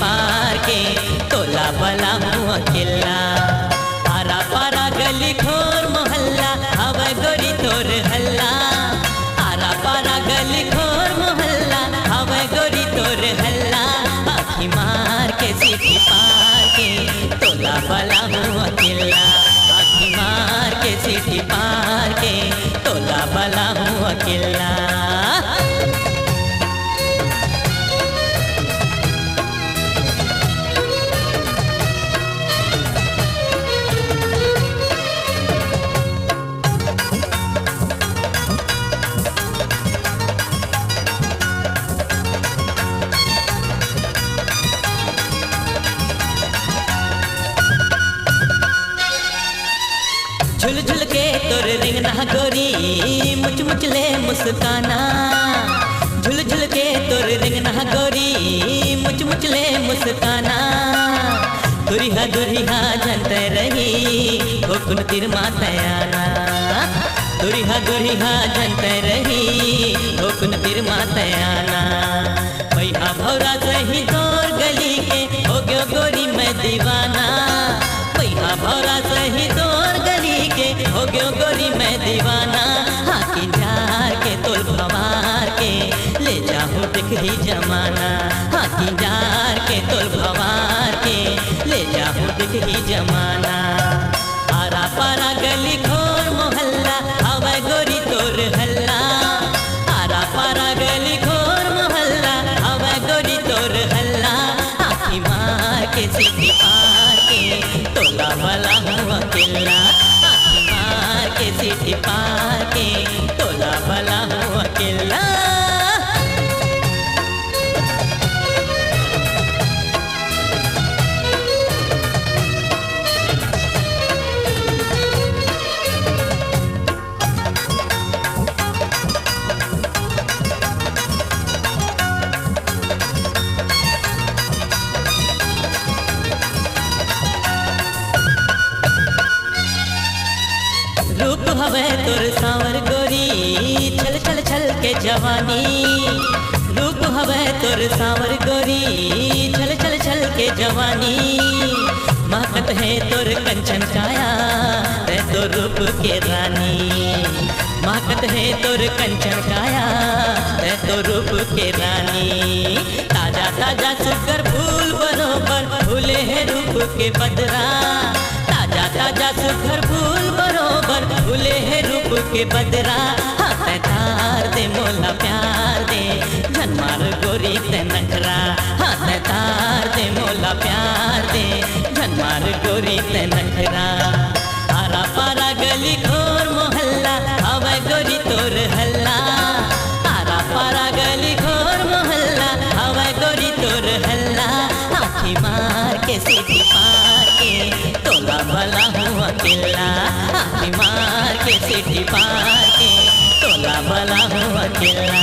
पार के तोला बला हुआ किला। आरा पारा गली खोर मोहल्ला हवा गोरी तोर हल्ला। आरा पारा गली खोर मोहल्ला हवा गोरी तोर हल्ला। आखी मार के सीटी पार के तोला बला हुआ किला। आखी मार के सीटी पार के तोला बला हुआ किला। झुल झुल के तोर रिंगना गोरी मुच मुच ले मुस्काना। झुल झुल के तोर रिंगना गोरी मुच मुच ले मुस्काना। दुरिहा जनते रही होकुन तिर मातयाना। दुरिहा जनते रही होकुन तिर मातयाना। पैहा भौरा सही तोर गली के हो गयो गोरी मैं दीवाना। पैहा भौरा सही तोर गली के हो गयो गोरी मैं दीवाना। हाथी जार के तोल भवार के ले जाहू देख ही जमाना। हाथी जार के तोल भवार के ले जाहू देख ही जमाना। आरा पारा गली खोर मोहल्ला हवा गोरी तोर हल्ला। आरा पारा गली खोर मोहल्ला हवा गोरी तोर हल्ला। आखी मार के सीटी पार के तोला बला हुआ किला। आखी मार के सीटी पार के तोला बला हुआ किला। रूप हवे तोर सांवर गोरी छल छल छल के जवानी। रूप हवे तोर सांवर गोरी छल छल छल के जवानी। महकत है तोर कंचन काया ते तो रूप के रानी। महकत है तोर कंचन काया ते तो रूप के रानी। ताजा ताजा सुगर फूल बरोबर फूले है रूप के बदरा। ताजा ताजा सुगर फूल बरोबर फूले है रूप के बदरा। हाथ तार दे मोला प्यार दे झनमार गोरी ते नखरा। हाथ तार दे मोला प्यार दे झनमार गोरी ते नखरा। आरा पारा गली खोर मोहल्ला हवा गोरी तोर हल्ला। आरा पारा गली खोर मोहल्ला हवा गोरी तोर हल्ला। आखी मार के सीटी पार के तोला बला हुआ किला। आखी मार के सीटी पार के तोला बला हुआ किला।